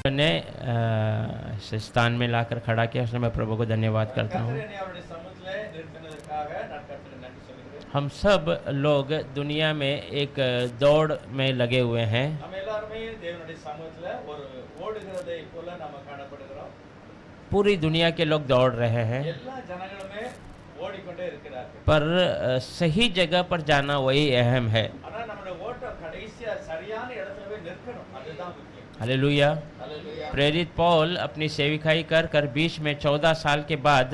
ने इस स्थान में लाकर खड़ा किया, उसने मैं प्रभु को धन्यवाद करता हूँ। கர்த்தர் என்னை அவருடைய சமூகத்திலே நிறுத்தினதற்காக நான் கர்த்தரை நன்றி சொல்கிறேன். हम सब लोग दुनिया में एक दौड़ में लगे हुए हैं। நம்ம எல்லாருமே தேவனுடைய சமூகத்துல ஒரு ஓடுகிறதை போல நாம காணப்படுகிறோம். पूरी दुनिया के लोग दौड़ रहे हैं, எல்லா ஜனங்களுமே ஓடிக்கொண்டே இருக்கிறார்கள். पर सही जगह पर जाना वही अहम है। ஆனா நம்மளுடைய ஓட்டம் கடைசியா சரியான இடத்துல போய் நிற்கணும், அதுதான் முக்கியம். हालेलुया। அல்லேலூயா. प्रेरित पौल अपनी सेविकाई कर कर बीच में 14 साल के बाद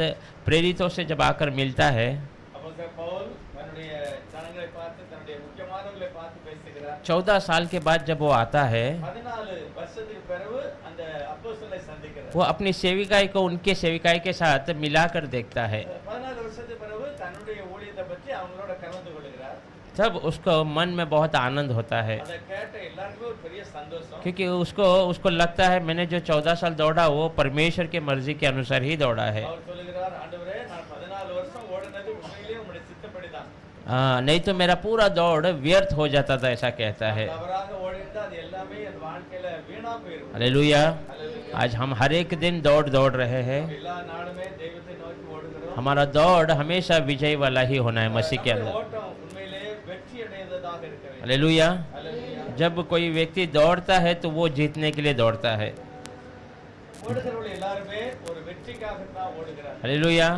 प्रेरितों से जब आकर मिलता है, அப்போஸ்தலன் பவுல் தன்னுடைய ஜனங்களை பார்த்து தன்னுடைய முக்கியமானவர்களை பார்த்து பேசுகிறார். 14 साल के बाद जब वो आता है, 14 வருஷத்துக்கு பிறகு அந்த அப்போஸ்தலனை சந்திக்கிறார். वो अपनी सेविकाई को उनके सेविकाई के साथ मिलाकर देखता है। 14 வருஷத்துக்கு பிறகு தன்னுடைய ஊழியத்தை பற்றி அவங்களோட கலந்து கொள்கிறார். तब उसको मन में बहुत आनंद होता है, அதை கேட்ட எல்லாருக்குமே ஒரு பெரிய சந்தோஷம். क्योंकि उसको लगता है मैंने जो 14 साल दौड़ा वो परमेश्वर के मर्जी के अनुसार ही दौड़ा है। அவர் சொல்லுகிறார், ஆண்டவரே நான் 14 வருஷம் ஓடினது உண்மையிலேயே உம்முடைய சித்தப்படிதான். नहीं तो मेरा पूरा दौड़ व्यर्थ हो जाता था, ऐसा कहता है। தவறாக ஓடினா அது எல்லாமே என் வாழ்க்கையில வீணா போயிடும். हालेलुया। அல்லேலூயா. आज हम हर एक दिन दौड़ रहे हैं। எல்லா நாளுமே தெய்வத்தை நோக்கி ஓடுகிறோம். हमारा दौड़ हमेशा विजय वाला ही होना है मसीह के நம்முடைய अंदर। ஓட்டம் உண்மையிலேயே வெற்றி அடைந்ததாக இருக்க வேண்டும். हालेलुया। அல்லேலூயா. जब कोई व्यक्ति दौड़ता है तो वो जीतने के लिए दौड़ता है। ஓடுகிறவர்கள் எல்லாருமே ஒரு வெற்றிக்காக தான் ஓடுகிறார்கள். हालेलुया।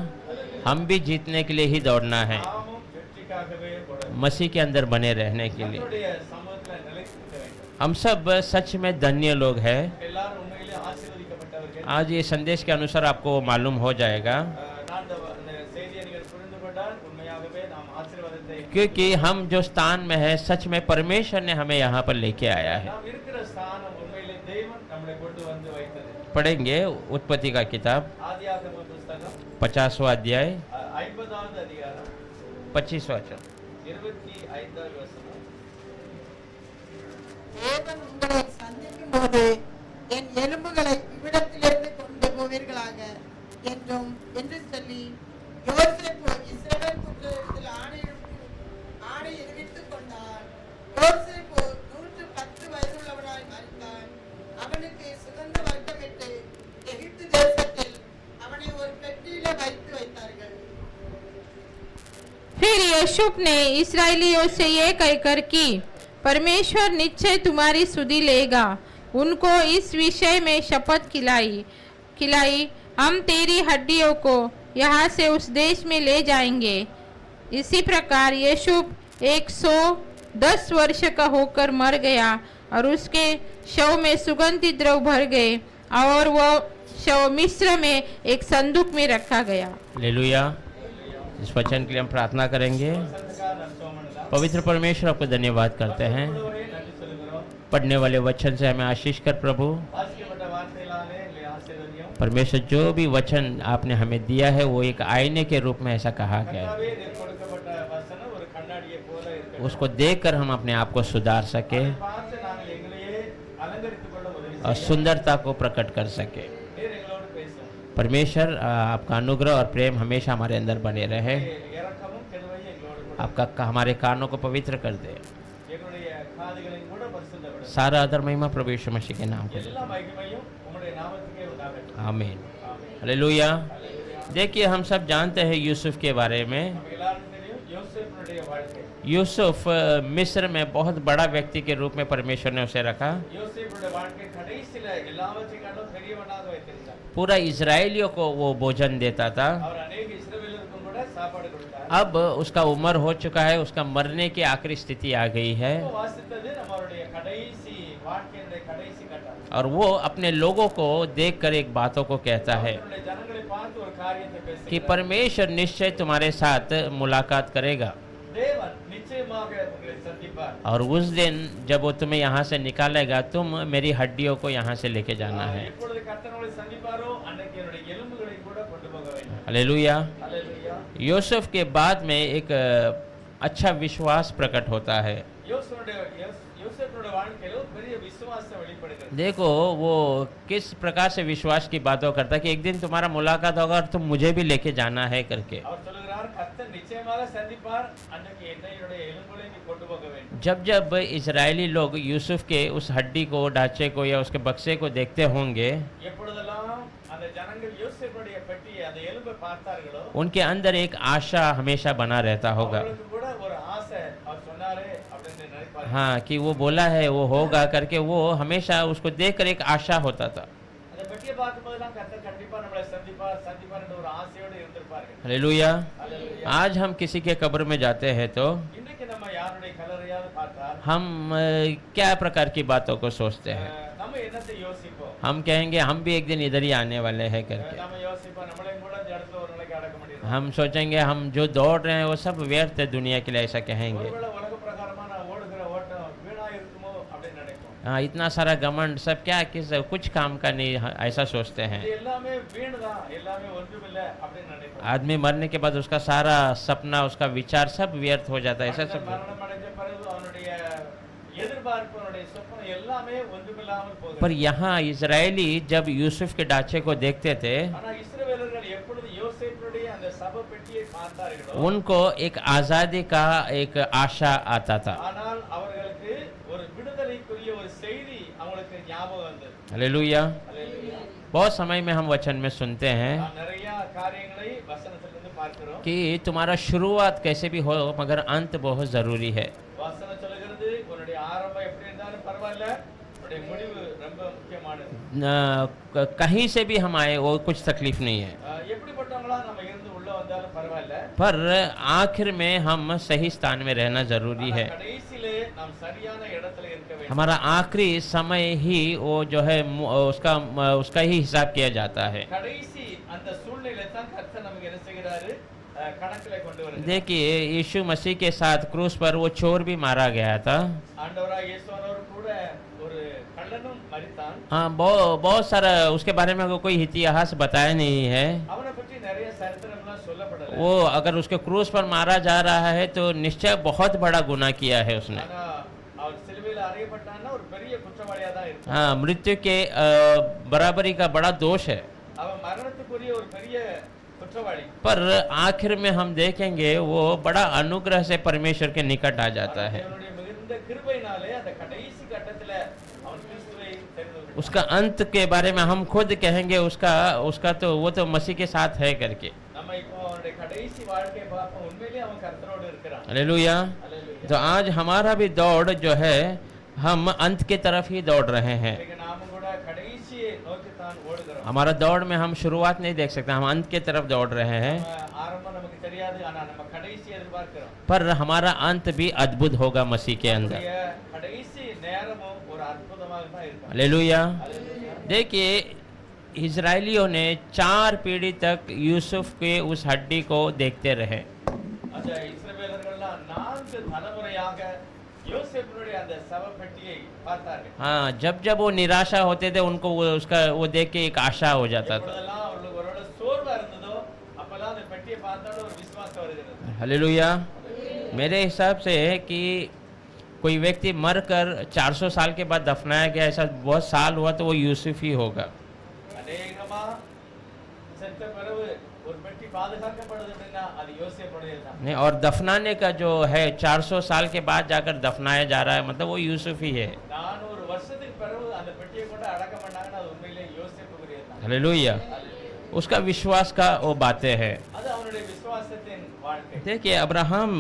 हम भी जीतने के लिए ही दौड़ना है, நாமும் வெற்றிக்காகவே ஓடுகிறோம். मसीह के अंदर बने रहने के लिए। கர்த்தருடைய சமூகத்துல நிலைத்திருக்க வேண்டும். हम सब सच में धन्य लोग हैं। எல்லாரும் உண்மையிலே ஆசீர்வதிக்கப்பட்டவர்கள். आज ये संदेश के अनुसार आपको मालूम हो जाएगा, நான் இந்த செய்தியை நீங்கள் புரிந்து கொண்டால் உண்மையாகவே நாம் ஆசீர்வாதத்தை क्योंकि हम जो स्थान में है सच में परमेश्वर ने हमें यहाँ पर लेके आया है। நாம் இருக்கிற ஸ்தானம் உண்மையிலே தேவன் நம்மை கொண்டு வந்து வைத்தது. पढ़ेंगे उत्पत्ति का किताब ஆதியாகம புத்தகம் 50वां अध्याय 50வது அதிகாரம் 25वां वचन। 25வது வசனம். தேவன் உங்களை சந்திக்கும் போது என் எலும்புகளை இவ்விடத்திலிருந்து கொண்டு போவீர்களாக என்று சொல்லி யோசேப்பு இஸ்ரவேல் புத்திரரிடத்தில் ஆணை அறிவித்துக் கொண்டார். யோசேப்பு 110 வயதுள்ளவனாய் மரித்தான். அவனுக்கு சுகந்த வர்க்கமிட்டு எகிப்து தேசத்தில் அவனை ஒரு பெட்டியிலே வைத்தார்கள். फिर यूसुफ ने इस्राएलियों से ये कहकर कि परमेश्वर निश्चय तुम्हारी सुधि लेगा, उनको इस विषय में शपथ खिलाई हम तेरी हड्डियों को यहाँ से उस देश में ले जाएंगे। इसी प्रकार यूसुफ 110 वर्ष का होकर मर गया और उसके शव में सुगंधित द्रव्य भर गए और वो शव मिस्र में एक संदूक में रखा गया। हालेलुया। इस वचन के लिए हम प्रार्थना करेंगे। சங்கக்கார நாம் சோமனலாம். पवित्र परमेश्वर आपको धन्यवाद करते हैं, ஆண்டவரே நன்றி சொல்கிறோம். पढ़ने वाले वचन से हमें आशीष कर प्रभु। வாசிக்கப்பட்ட வார்த்தைகளாலே எங்களை ஆசீர்வதியும். परमेश्वर जो भी वचन आपने हमें दिया है वो एक आईने के रूप में ऐसा कहा गया है, கர்த்தாவே நீர் கொடுக்கப்பட்ட வசனம் ஒரு கண்ணாடியை போல இருக்கிறது. उसको देखकर हम अपने आप को सुधार सके அதை பார்த்து நாங்கள் எங்களையே அலங்கரித்துக் கொள்ள உதவி और செய்யும். सुंदरता को प्रकट कर सके। நீர் எங்களோடு பேசும். परमेश्वर आपका अनुग्रह और प्रेम हमेशा हमारे अंदर बने रहे। இரக்கமும் கிருபையும் எங்களோடு கூட. आपका हमारे कानों को पवित्र कर दे। எங்களுடைய காதுகளையும் கூட பரிசுத்தப்படுத்தும். सारा आदर महिमा प्रभु यीशु मसीह के नाम को दे। எல்லா மகிமையும் உம்முடைய நாமத்துக்கே உண்டாகட்டும். आमीन। ஆமென். हालेलुया। देखिए हम सब जानते हैं यूसुफ के बारे में। நமக்கு எல்லாருக்கும் தெரியும் யோசேப்பினுடைய வாழ்க்கை. यूसुफ मिस्र में बहुत बड़ा व्यक्ति के रूप में परमेश्वर ने उसे रखा। யோசேப்புடைய வாழ்க்கை கடைசியில எல்லாவற்றையும் காட்டிலும் பெரியவனாக வைத்திருந்தார். पूरा इजराइलियों को वो भोजन देता था। அவர் अनेक இஸ்ரவேலருக்கும் கூட சாப்பாடு கொடுத்தார். अब उसका उम्र हो चुका है, उसका मरने की आखिरी स्थिति आ गई है இப்போ வாசித்தது நம்மளுடைய கடைசி வாழ்க்கையினுடைய கடைசி கட்டம். और वो अपने लोगों को देखकर एक बातों को कहता है அவருடைய ஜனங்களை பார்த்து ஒரு காரியத்தை कि பேசுகிறார். परमेश्वर निश्चय तुम्हारे साथ मुलाकात करेगा தேவன் நிச்சயமாக உங்களை சந்திப்பார். और उस दिन जब वो तुम्हें यहाँ से निकालेगा तुम मेरी हड्डियों को यहाँ से लेके जाना है। எப்பொழுது கர்த்தர் உங்களை சந்திப்பாரோ அன்னைக்கு என்னுடைய எலும்புகளை கூட கொண்டு போக வேண்டும். हालेलुया। அல்லேலூயா. यूसुफ के बाद में एक अच्छा विश्वास प्रकट होता है। யோசேப்புடைய வாழ்க்கையில ஒரு பெரிய விசுவாசம் வெளிப்படுகிறது. देखो वो किस प्रकार से विश्वास की बातों करता है कि एक दिन तुम्हारा मुलाकात होगा और तुम मुझे भी लेके जाना है करके। அவர் சொல்லுகிறார் கர்த்தர் நிச்சயமாக சந்திப்பார், அன்னைக்கு என்னுடைய எலும்புகளை நீ கொண்டு போக வேண்டும். जब जब इजरायली लोग यूसुफ के उस हड्डी को, ढांचे को या उसके बक्से को देखते होंगे, எப்பொழுதெல்லாம் அந்த ஜனங்கள் யோசேப்புடைய பெட்டியை அந்த எலும்பை பார்த்தார்களோ उनके अंदर एक आशा हमेशा बना रहता होगा। அவர்களுக்கு கூட ஒரு ஆசை அவர் சொன்னாரே அப்படின்னு நினைப்பார்கள் हाँ, कि वो बोला है वो होगा करके, वो हमेशा उसको देखकर एक आशा होता था। அந்த பெட்டியை பார்க்கும்போதெல்லாம் கர்த்தர் கண்டிப்பா நம்மளை சந்திப்பார் ஒரு ஆசையோடு இருந்திருப்பார்கள் हालेलुया। அல்லேலூயா आज हम किसी के कब्र में जाते हैं तो இன்றைக்கு நம்ம யாருடைய கல்லறையாவது பார்த்தால் हम क्या प्रकार की बातों को सोचते हैं? நம்ம என்னத்தை யோசிப்போம் हम कहेंगे हम भी एक दिन इधर ही आने वाले हैं करके। நம்ம யோசிப்போம் நம்மளையும் கூட இந்த இடத்துல ஒரு நாளைக்கு அடக்க முடியும் हम सोचेंगे हम जो दौड़ रहे हैं वो सब व्यर्थ है दुनिया के लिए, ऐसा कहेंगे। ஒருவேளை உலக பிரகாரமா நான் ஓடுகிற ஓட்டம் வீணா இருக்குமோ அப்படின்னு நினைப்போம் हाँ, इतना सारा घमंड सब क्या, किस कुछ काम का नहीं, ऐसा सोचते हैं। இது எல்லாமே வீணுதான் எல்லாமே ஒன்றுமில்லை அப்படின்னு நினைப்போம் आदमी मरने के बाद उसका सारा सपना, उसका विचार सब व्यर्थ हो जाता है, ऐसा सब। மரணம் அடைஞ்ச பிறகு அவனுடைய எதிர்பார்ப்பு அவனுடைய சொப்பனம் எல்லாமே ஒன்றுமில்லாமல் போகுது पर यहाँ इजरायली जब यूसुफ के ढांचे को देखते थे, ஆனா இஸ்ரவேலர்கள் எப்பொழுது யோசேப்புடைய அந்த சப பெட்டியை பார்த்தார்களோ उनको एक आजादी का एक आशा आता था। ஆனால் அவர்களுக்கு ஒரு விடுதலைக்குரிய ஒரு செய்தி அவங்களுக்கு ஞாபகம் வந்தது हालेलुया। அல்லேலூயா बहुत समय में हम वचन में सुनते हैं நாம் நிறைய காரியங்களை வசனத்திலிருந்து பார்க்கிறோம் कि तुम्हारा शुरुआत कैसे भी हो मगर अंत बहुत जरूरी है। வசனம் சொல்லுகிறது உன்னுடைய ஆரம்பம் எப்படி இருந்தாலும் பரவாயில்ல உன்னுடைய முடிவு ரொம்ப முக்கியமானது कहीं से भी हम आए वो कुछ तकलीफ नहीं है, எப்படிப்பட்டவங்களா நம்ம இருந்து உள்ள வந்தாலும் பரவாயில்ல पर आखिर में हम सही स्थान में रहना जरूरी है। கடைசியிலே நாம் சரியான இடத்துல இருக்க வேண்டும் हमारा आखिरी समय ही वो जो है उसका ही हिसाब किया जाता है। கடைசி அந்த சூழ்நிலை தான் கர்த்தர் நமக்கு என்ன செய்கிறாரு கணக்கிலே கொண்டு வருகிறார் देखिए यीशु मसीह के साथ क्रूस पर वो चोर भी मारा गया था। ஆண்டவராகிய இயேசுவானவர் கூட ஒரு கள்ளனும் மரித்தான் हाँ, बहुत सारा उसके बारे में कोई इतिहास बताया नहीं है। அவனை பற்றி நிறைய சரித்திரம்லாம் சொல்லப்படல वो अगर उसके क्रूस पर मारा जा रहा है तो निश्चय बहुत बड़ा गुनाह किया है उसने। ஆனா அவர் சிலுவையில் அறையப்பட்டான்னா ஒரு பெரிய குற்றவாளியா தான் இருக்கான் हाँ, मृत्यु के बराबरी का बड़ा दोष है। அவன் மரணத்துக்குரிய ஒரு பெரிய குற்றவாளி पर आखिर में हम देखेंगे वो बड़ा अनुग्रह से परमेश्वर के निकट आ जाता है। தேவனுடைய மிகுந்த கிருபையினாலே அந்த கடைசி கட்டத்துல அவன் கிறிஸ்துவை தெரிந்து கொண்டான். उसका अंत के बारे में हम खुद कहेंगे उसका तो वो तो मसीह के साथ है करके। நம்ம இப்போ அவனுடைய கடைசி வாழ்க்கையை பார்ப்போம் உண்மையிலேயே அவன் கர்த்தரோடு இருக்கிறான் हालेलुया। அல்லேலூயா तो आज हमारा भी दौड़ जो है हम अंत की तरफ ही दौड़ रहे हैं। இன்னைக்கு நாமும் கூட கடைசியை நோக்கித்தான் ஓடுகிறோம் हमारा दौड़ में हम शुरुआत नहीं देख सकते, हम अंत की तरफ दौड़ रहे हैं, நம்ம ஆரம்பம் நமக்கு தெரியாது ஆனா நம்ம கடைசி எதிர்பார்க்கிறோம் पर हमारा अंत भी अद्भुत होगा मसीह के अंदर। நம்முடைய கடைசி நேரமும் ஒரு அற்புதமாக தான் இருக்கும் हालेलुया। அல்லேலூயா देखिए इजरायलियों ने 4 पीढ़ी तक यूसुफ के उस हड्डी को देखते रहे। அந்த இஸ்ரவேலர்கள்லாம் 4 தலைமுறையாக யோசேப்பினுடைய அந்த சவப்பெட்டியை பார்த்தார்கள் हाँ, जब जब वो निराशा होते थे उनको वो देख के एक आशा हो जाता था। எப்பொழுதெல்லாம் அவர்களுக்கு ஒருவேளை சோர்வா இருந்ததோ அப்பெல்லாம் அந்த பெட்டியை பார்த்தாலும் ஒரு விசுவாசம் வருகிறது हालेलुया। मेरे हिसाब से कि कोई व्यक्ति मरकर 400 साल के बाद दफनाया गया, ऐसा बहुत साल हुआ तो वो यूसुफ ही होगा। அநேகமா செத்த பிறகு ஒரு பெட்டி பாதுகாக்கப்படுது அப்படின்னா அது யோசேப்புடையது தான் नहीं, और दफनाने का जो है 400 साल के बाद जाकर दफनाया जा रहा है, मतलब वो यूसुफ ही है। 400 வருஷத்துக்கு பிறகு அந்த பெட்டியை கொண்டு அடக்கம் பண்ணாங்கன்னா அது உண்மையிலே யோசேப்புக்குரியது தான் हालेलुया। उसका विश्वास का वो बातें हैं। அது அவனுடைய விசுவாசத்தின் வாழ்க்கை देखिए अब्राहम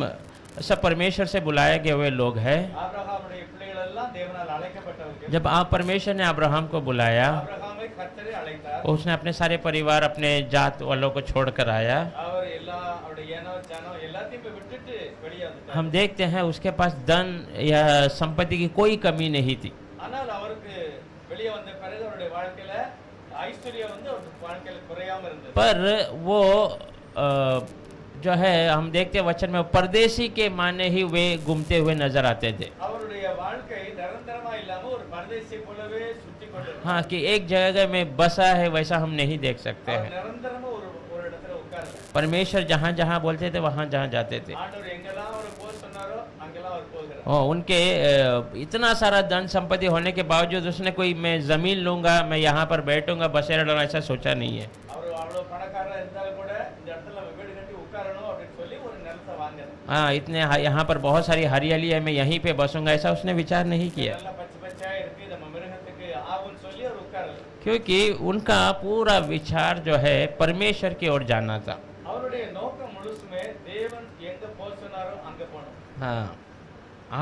सब परमेश्वर से बुलाए गए हुए लोग हैं। ஆபிரகாமுடைய பிள்ளைகள் எல்லாம் தேவனால் அழைக்கப்பட்டவர்கள் जब आप परमेश्वर ने अब्राहम को बुलाया, ஆபிரகாமை கர்த்தரே அழைத்தார் उसने अपने सारे परिवार, अपने जात वालों को छोड़ कर आया। அவர் எல்லா அவருடைய ஏனோ ஜனம் எல்லாத்தையும் போய் விட்டுட்டு வெளியே வந்துட்டார் हम देखते हैं उसके पास धन या संपत्ति की कोई कमी नहीं थी, ஆனால் அவருக்கு வெளியே வந்த பிறகு அவருடைய வாழ்க்கையில ஐஸ்வர்யம் வந்து அவருக்கு வாழ்க்கையில குறையாம இருந்தது पर वो जो है हम देखते हैं वचन में परदेसी के माने ही वे घूमते हुए नजर आते थे। அவருடைய வாழ்க்கை நிரந்தரமா இல்லாம ஒரு பரதேசி போலவே சுத்தி கொண்டிருந்தார் हाँ, कि एक जगह में बसा है वैसा हम नहीं देख सकते அவர் हैं। நிரந்தரமா ஒரு இடத்துல உட்கார்ந்தார் परमेश्वर जहाँ जहाँ बोलते थे वहाँ जहाँ जाते थे। ஆண்டவர் எங்கெல்லாம் அவர் போக சொன்னாரோ அங்கெல்லாம் அவர் போகிறார் और उनके इतना सारा धन संपत्ति होने के बावजूद उसने कोई मैं जमीन लूंगा, मैं यहाँ पर बैठूंगा, बसेरा डालूंगा, ऐसा सोचा नहीं है। அவர் அவ்வளவு பணக்காரரா இருந்தாலும் கூட இந்த இடத்துல நம்ம வீடு கட்டி உட்காரணும் அப்படின்னு சொல்லி ஒரு நிலத்தை வாங்கினார் हाँ इतने यहाँ पर बहुत सारी हरियाली है, मैं यहीं पे बसूंगा, ऐसा उसने विचार नहीं किया। நல்லா பச்சை பச்சையா இருக்கு நம்ம மிருகத்துக்கு ஆகும்னு சொல்லி அவர் உட்காரல. क्योंकि उनका पूरा विचार जो है परमेश्वर की ओर जाना था। அவருடைய நோக்கம் முழுசுமே தேவன் எங்க போக சொன்னாரோ அங்க போகணும். हाँ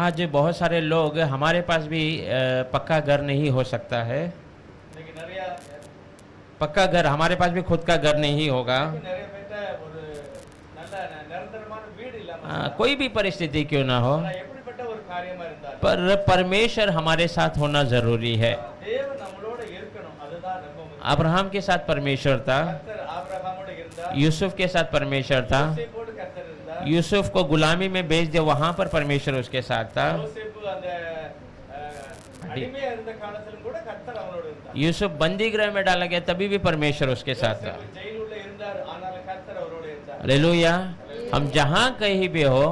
आज बहुत सारे लोग, हमारे पास भी पक्का घर नहीं हो सकता है, இன்னைக்கு நிறைய पक्का घर, हमारे पास भी खुद का घर नहीं होगा। நிறைய பேர்ட்ட ஒரு நல்ல நிரந்தரமான வீடு இல்லாம कोई भी परिस्थिति क्यों ना हो, ஆனா எப்படிப்பட்ட ஒரு காரியமா இருந்தாலும் पर परमेश्वर हमारे साथ होना जरूरी है। தேவன் நம்மளோட இருக்கணும், அதுதான் ரொம்ப முக்கியம். अब्राहम के साथ परमेश्वर था, கர்த்தர் ஆபிரகாமோட இருந்தார், यूसुफ के साथ परमेश्वर था, யோசேப்போடு கர்த்தர் இருந்தார். यूसुफ को गुलामी में बेच दिया, वहां पर परमेश्वर उसके साथ था। யோசேப்பு அந்த அடிமையா இருந்த காலத்திலும் கூட கர்த்தர் அவனோட இருந்தார். यूसुफ बंदी गृह में डाला गया, तभी भी परमेश्वर उसके साथ था। யோசேப்பு ஜெயிலுள்ள இருந்தார், ஆனாலும் கர்த்தர் அவரோட இருந்தார். हालेलुया। हम जहां कहीं भी हो,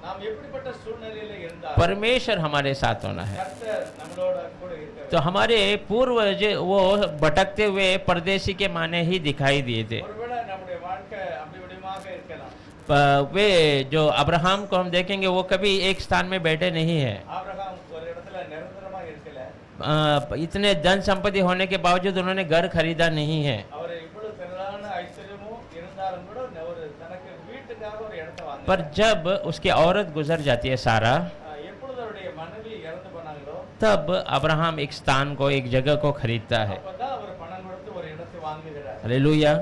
நாம் எப்படிப்பட்ட சூழ்நிலையில இருந்தால் परमेश्वर हमारे साथ होना है। கர்த்தர் நம்மளோட கூட இருக்க तो हमारे पूर्वज वो भटकते हुए परदेसी के माने ही दिखाई दिए थे। ஒருவேளை நம்முடைய வாழ்க்கை அப்படி இப்படிமாக இருக்கலாம். वे जो अब्राहम को हम देखेंगे, वो कभी एक स्थान में बैठे नहीं है। ஆபிரகாம் ஒரு இடத்துல நிரந்தரமாக இருக்கல. इतने धन संपत्ति होने के बावजूद उन्होंने घर खरीदा नहीं है। அவர் இவ்வளவு திரளான ஐஸ்வர்யமும் இருந்தாலும் கூட ஒரு தனக்கு வீட்டுக்காக ஒரு இடத்தை வாங்க. पर जब उसकी औरत गुजर जाती है सारा, எப்பொழுது அவருடைய மனைவி இறந்து போனாங்களோ तब अब्राहम एक स्थान को, एक जगह को खरीदता है। அப்பதான் அவர் பணம் கொடுத்து ஒரு இடத்தை வாங்குகிறார். हालेलुया।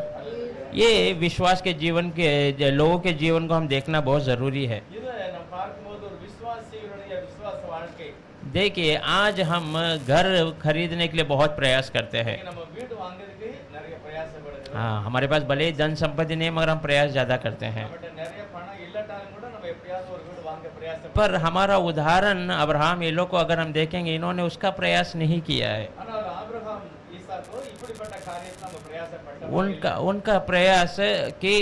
ये विश्वास के जीवन के लोगों के जीवन को हम देखना बहुत जरूरी है। இதை நம்ம பார்க்கும்போது ஒரு விசுவாசியுடைய விசுவாச வாழ்க்கை. देखिए आज हम घर खरीदने के लिए बहुत प्रयास करते हैं। இன்னைக்கு நம்ம வீடு வாங்குறதுக்கு நிறைய பிரயாசப்படுகிறோம். हाँ हमारे पास भले ही धन संपत्ति नहीं है, मगर हम प्रयास ज़्यादा करते हैं। நம்மகிட்ட நிறைய பணம் இல்லாட்டாலும் கூட நம்ம எப்படியாவது ஒரு வீடு வாங்க பிரயாசப்படுறோம். पर हमारा उदाहरण अब्राहम, ये लोग को अगर हम देखेंगे, इन्होंने उसका प्रयास नहीं किया है। ஆனால் ஆபிரகாம் ஈசாக்கோ இப்படிப்பட்ட காரியத்தை நம்ம பிரயாசப்பட்டோம். उनका प्रयास कि